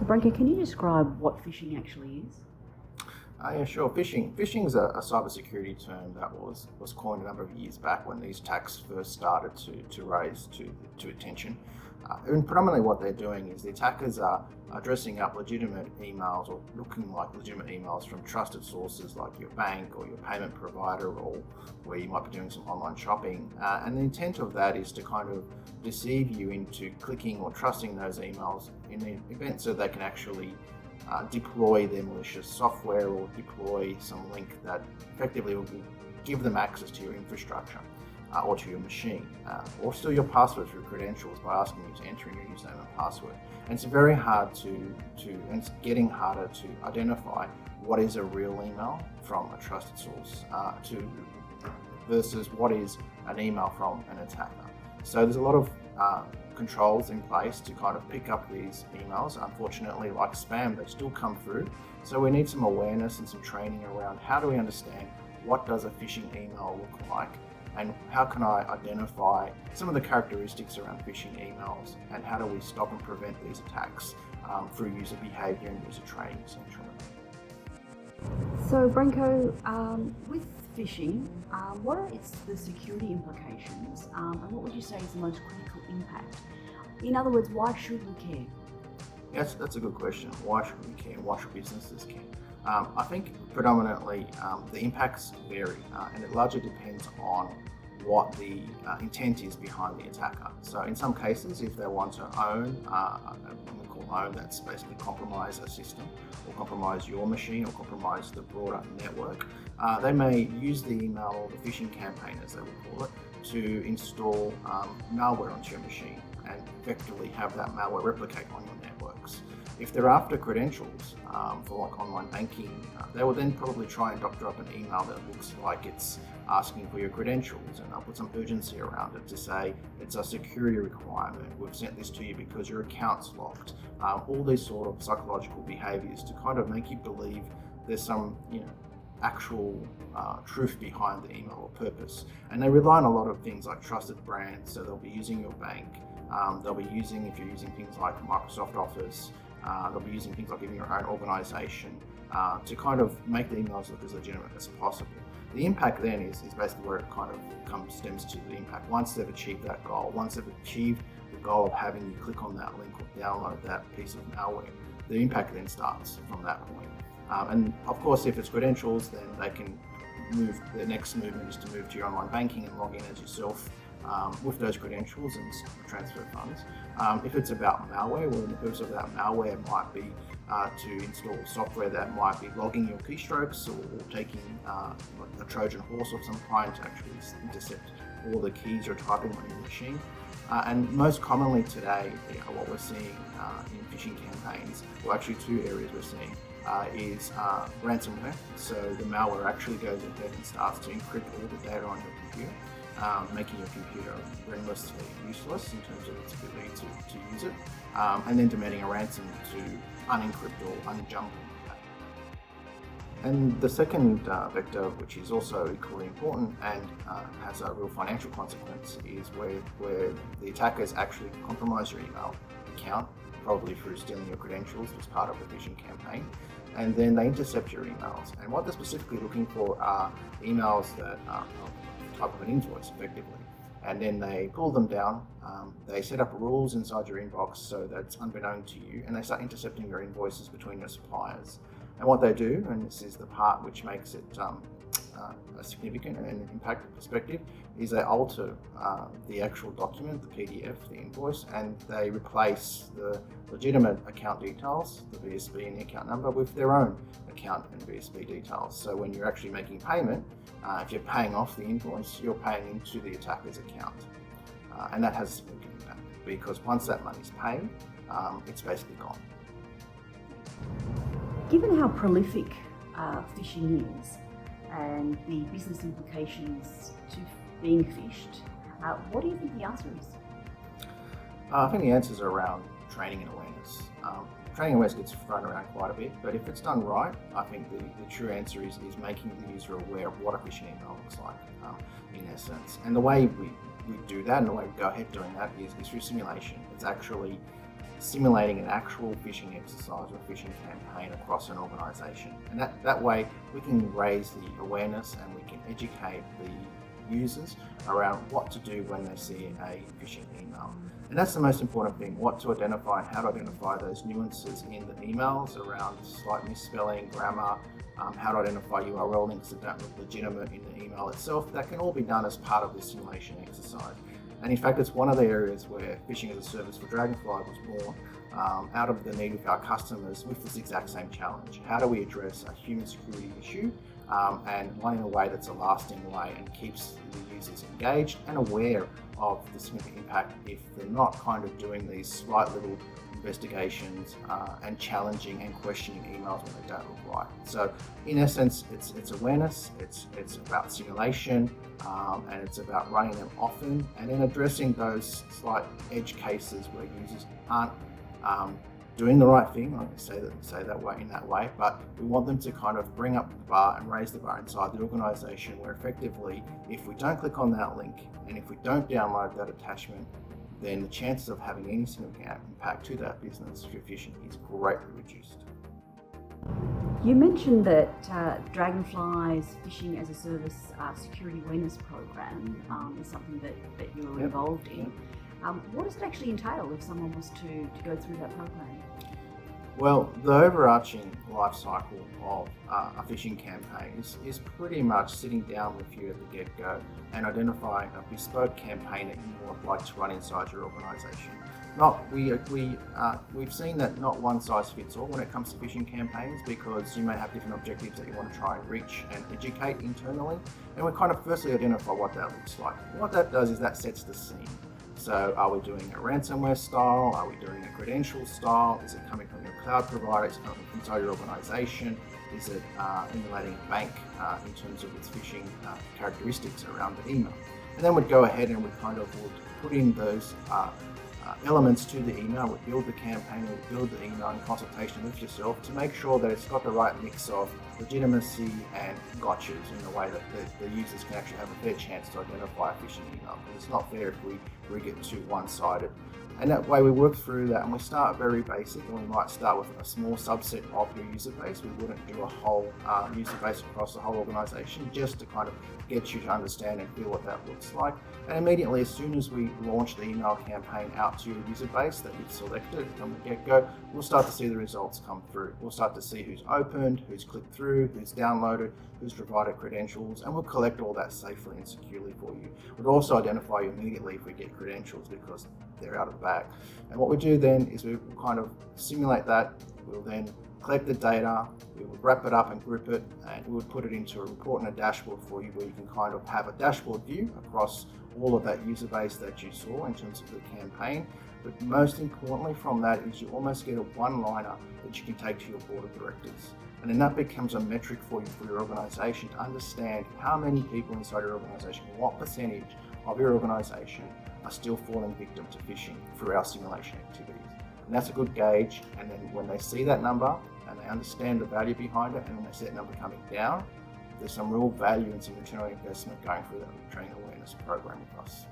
Branko, can you describe what phishing actually is? Yeah, sure. Phishing is a cybersecurity term that was coined a number of years back when these attacks first started to raise to attention. And predominantly what they're doing is the attackers are dressing up legitimate emails or looking like legitimate emails from trusted sources like your bank or your payment provider, or where you might be doing some online shopping. And the intent of that is to kind of deceive you into clicking or trusting those emails in the event so they can actually deploy their malicious software or deploy some link that effectively will give them access to your infrastructure or to your machine, or steal your password through credentials by asking you to enter in your username and password. And it's very hard and it's getting harder to identify what is a real email from a trusted source versus what is an email from an attacker. So there's a lot of controls in place to kind of pick up these emails. Unfortunately, like spam, they still come through. So we need some awareness and some training around how do we understand what does a phishing email look like, and how can I identify some of the characteristics around phishing emails, and how do we stop and prevent these attacks through user behavior and user training, essentially. So, Branko, with phishing, what are the security implications, and what would you say is the most critical impact? In other words, why should we care? Yes, that's a good question. Why should we care? Why should businesses care? I think predominantly the impacts vary, and it largely depends on what the intent is behind the attacker. So in some cases, if they want to own, we call own, that's basically compromise a system or compromise your machine or compromise the broader network, they may use the email or the phishing campaign, as they would call it, to install malware onto your machine and effectively have that malware replicate on your networks. If they're after credentials for like online banking, they will then probably try and doctor up an email that looks like it's asking for your credentials, and I'll put some urgency around it to say it's a security requirement. We've sent this to you because your account's locked. All these sort of psychological behaviors to kind of make you believe there's some, actual truth behind the email or purpose. And they rely on a lot of things like trusted brands, so they'll be using your bank. They'll be using, if you're using things like Microsoft Office, they'll be using things like even your own organization to kind of make the emails look as legitimate as possible. The impact then is basically where it kind of stems to the impact. Once they've achieved that goal, once they've achieved the goal of having you click on that link or download that piece of malware, the impact then starts from that point. And of course, if it's credentials, then they can move, the next movement is to move to your online banking and log in as yourself with those credentials and transfer funds. If it's about malware, well, the purpose of that malware might be to install software that might be logging your keystrokes or taking a Trojan horse of some kind to actually intercept all the keys you're typing on your machine. And most commonly today, what we're seeing in phishing campaigns, well, actually two areas we're seeing, is ransomware. So the malware actually goes ahead and starts to encrypt all the data on your computer, making your computer renlessly useless in terms of its ability to use it, and then demanding a ransom to unencrypt or unjump that. And the second vector, which is also equally important and has a real financial consequence, is where the attackers actually compromise your email account, probably through stealing your credentials as part of the phishing campaign, and then they intercept your emails. And what they're specifically looking for are emails that are type of an invoice, effectively. And then they pull them down, they set up rules inside your inbox so that it's unbeknown to you, and they start intercepting your invoices between your suppliers. And what they do, and this is the part which makes it significant and impact perspective, is they alter the actual document, the PDF, the invoice, and they replace the legitimate account details, the VSB and the account number, with their own account and VSB details. So when you're actually making payment, if you're paying off the invoice, you're paying into the attacker's account. And that has a significant impact, because once that money's paid, it's basically gone. Given how prolific phishing is and the business implications to being phished, what do you think the answer is? I think the answers are around training and awareness. Training awareness gets thrown around quite a bit, but if it's done right, I think the true answer is making the user aware of what a phishing email looks like, in essence. And the way we do that, and the way we go ahead doing that is through simulation. It's actually simulating an actual phishing exercise or phishing campaign across an organization. And that way we can raise the awareness and we can educate the users around what to do when they see a phishing email. And that's the most important thing, what to identify and how to identify those nuances in the emails around slight misspelling, grammar, how to identify URL links that don't look legitimate in the email itself. That can all be done as part of this simulation exercise. And in fact, it's one of the areas where Phishing as a Service for Dragonfly was born out of the need of our customers with this exact same challenge. How do we address a human security issue and one in a way that's a lasting way and keeps the users engaged and aware of the significant impact if they're not kind of doing these slight little investigations and challenging and questioning emails when they don't look right. So in essence, it's awareness, it's about simulation, and it's about running them often and then addressing those slight edge cases where users aren't doing the right thing, like say that way in that way, but we want them to kind of bring up the bar and raise the bar inside the organization where effectively if we don't click on that link and if we don't download that attachment, then the chances of having any significant impact to that business through phishing is greatly reduced. You mentioned that Dragonfly's Phishing as a Service security awareness program is something that you were involved in. What does it actually entail if someone was to go through that program? Well, the overarching life cycle of a phishing campaign is pretty much sitting down with you at the get-go and identifying a bespoke campaign that you would like to run inside your organisation. We've seen that not one size fits all when it comes to phishing campaigns because you may have different objectives that you want to try and reach and educate internally. And we kind of firstly identify what that looks like. What that does is that sets the scene. So are we doing a ransomware style? Are we doing a credential style? Is it coming from your cloud provider? Is it coming from inside your organization? Is it emulating a bank in terms of its phishing characteristics around the email? And then we'd go ahead and we kind of would put in those elements to the email. We'd build the campaign, we'd build the email in consultation with yourself to make sure that it's got the right mix of legitimacy and gotchas in a way that the users can actually have a fair chance to identify a phishing email. Because it's not fair if we rig it too one-sided. And that way we work through that and we start very basic and we might start with a small subset of your user base. We wouldn't do a whole user base across the whole organization just to kind of get you to understand and feel what that looks like. And immediately as soon as we launch the email campaign out to your user base that you've selected from the get-go, we'll start to see the results come through. We'll start to see who's opened, who's clicked through, who's downloaded, who's provided credentials, and we'll collect all that safely and securely for you. We'll also identify you immediately if we get credentials because they're out of the bag. And what we do then is we kind of simulate that. We'll then collect the data, we would wrap it up and group it, and we would put it into a report and a dashboard for you where you can kind of have a dashboard view across all of that user base that you saw in terms of the campaign. But most importantly from that is you almost get a one-liner that you can take to your board of directors. And then that becomes a metric for you, for your organization, to understand how many people inside your organization, what percentage of your organization are still falling victim to phishing through our simulation activities. And that's a good gauge. And then when they see that number and they understand the value behind it, and when they see that number coming down, there's some real value and some return on investment going through that training awareness program with us.